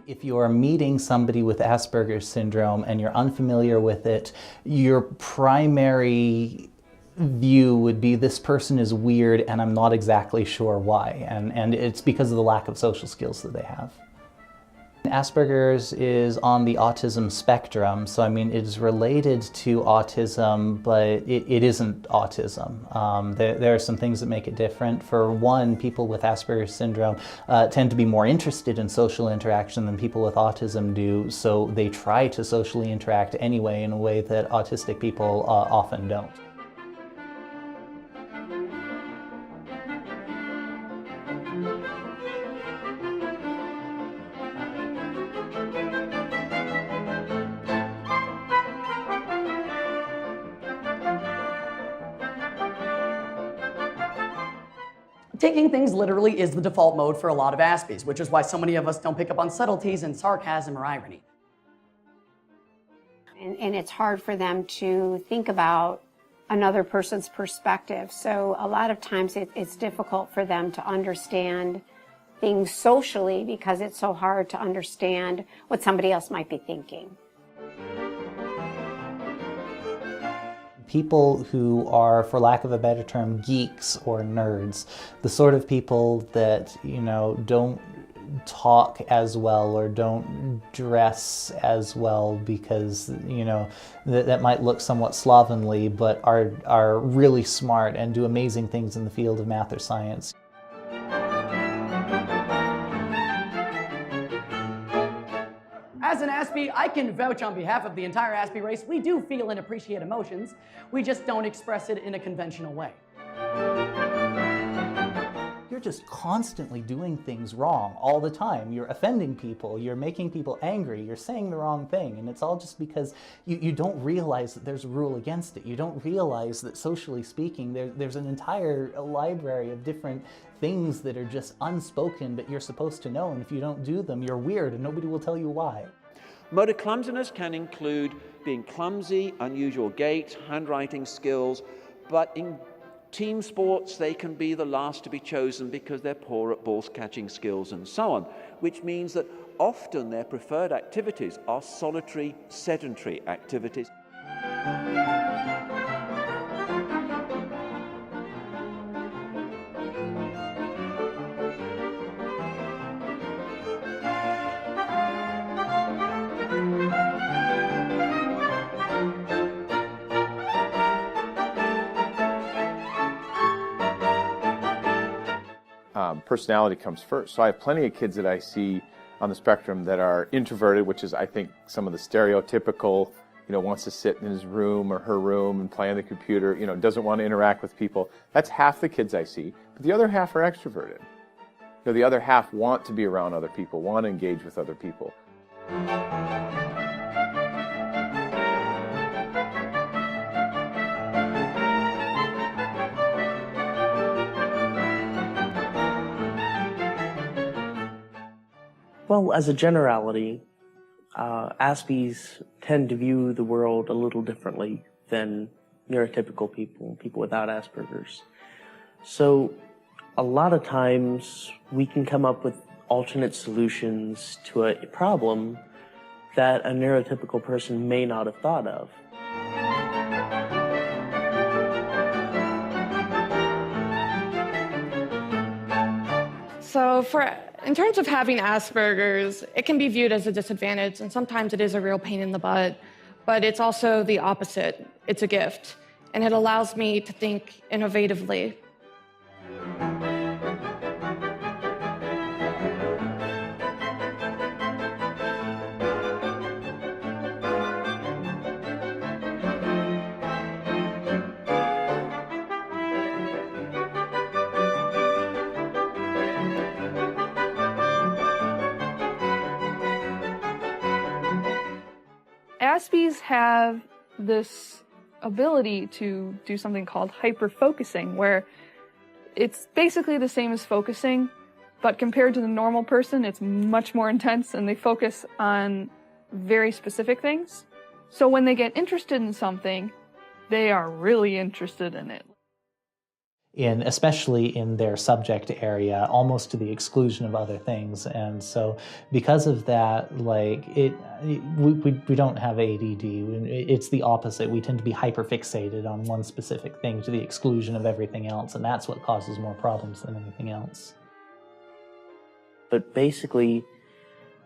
If you're meeting somebody with Asperger's syndrome and you're unfamiliar with it, your primary view would be this person is weird and I'm not exactly sure why. And it's because of the lack of social skills that they have. Asperger's is on the autism spectrum, so I mean it's related to autism, but it isn't autism. There are some things that make it different. For one, people with Asperger's syndrome tend to be more interested in social interaction than people with autism do, so they try to socially interact anyway in a way that autistic people often don't. Taking things literally is the default mode for a lot of Aspies, which is why so many of us don't pick up on subtleties and sarcasm or irony. And it's hard for them to think about another person's perspective. So a lot of times it's difficult for them to understand things socially because it's so hard to understand what somebody else might be thinking. People who are, for lack of a better term, geeks or nerds, the sort of people that, you know, don't talk as well or don't dress as well because, you know, that might look somewhat slovenly, but are really smart and do amazing things in the field of math or science. As an Aspie, I can vouch on behalf of the entire Aspie race. We do feel and appreciate emotions. We just don't express it in a conventional way. You're just constantly doing things wrong all the time. You're offending people, you're making people angry, you're saying the wrong thing, and it's all just because you don't realize that there's a rule against it. You don't realize that, socially speaking, there's an entire library of different things that are just unspoken but you're supposed to know, and if you don't do them, you're weird and nobody will tell you why. Motor clumsiness can include being clumsy, unusual gait, handwriting skills, but in team sports they can be the last to be chosen because they're poor at ball catching skills and so on, which means that often their preferred activities are solitary, sedentary activities. Personality comes first. So I have plenty of kids that I see on the spectrum that are introverted, which is, I think, some of the stereotypical, you know, wants to sit in his room or her room and play on the computer, you know, doesn't want to interact with people. That's half the kids I see, but the other half are extroverted. You know, the other half want to be around other people, want to engage with other people. Well, as a generality, Aspies tend to view the world a little differently than neurotypical people, people without Asperger's. So a lot of times we can come up with alternate solutions to a problem that a neurotypical person may not have thought of. So in terms of having Asperger's, it can be viewed as a disadvantage, and sometimes it is a real pain in the butt, but it's also the opposite. It's a gift, and it allows me to think innovatively. Aspies have this ability to do something called hyper-focusing, where it's basically the same as focusing, but compared to the normal person, it's much more intense, and they focus on very specific things. So when they get interested in something, they are really interested in it. especially in their subject area, almost to the exclusion of other things. And so because of that, like we don't have ADD. It's the opposite. We tend to be hyperfixated on one specific thing to the exclusion of everything else, and that's what causes more problems than anything else. But basically,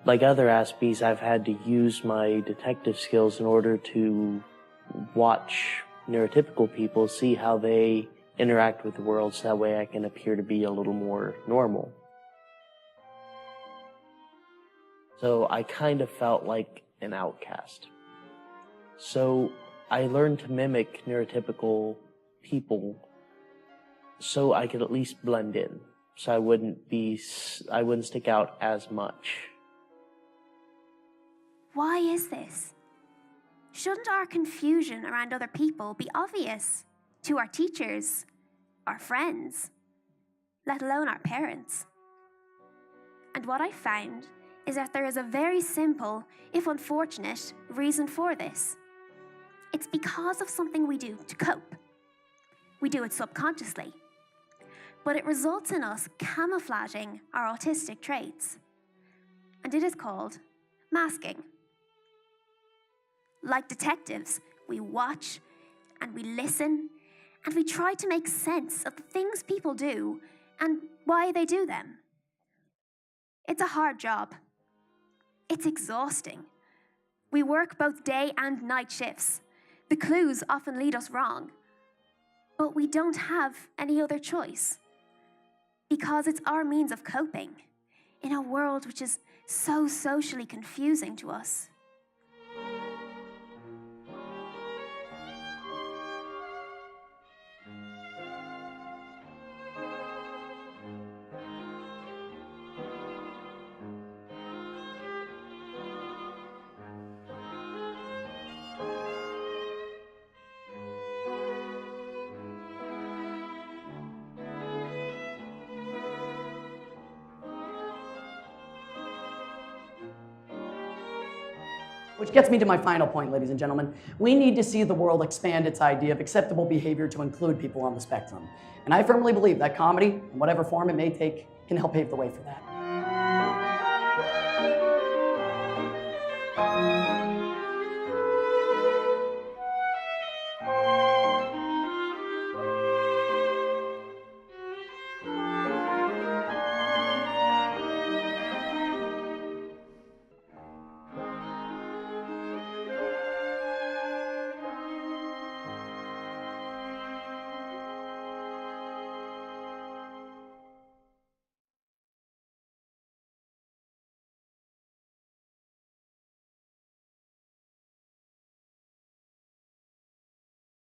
like other Aspies, I've had to use my detective skills in order to watch neurotypical people, see how they interact with the world, so that way I can appear to be a little more normal. So I kind of felt like an outcast. So I learned to mimic neurotypical people so I could at least blend in, so I wouldn't stick out as much. Why is this? Shouldn't our confusion around other people be obvious to our teachers, our friends, let alone our parents? And what I found is that there is a very simple, if unfortunate, reason for this. It's because of something we do to cope. We do it subconsciously, but it results in us camouflaging our autistic traits. And it is called masking. Like detectives, we watch and we listen and we try to make sense of the things people do and why they do them. It's a hard job. It's exhausting. We work both day and night shifts. The clues often lead us wrong. But we don't have any other choice, because it's our means of coping in a world which is so socially confusing to us. Which gets me to my final point, ladies and gentlemen. We need to see the world expand its idea of acceptable behavior to include people on the spectrum. And I firmly believe that comedy, in whatever form it may take, can help pave the way for that.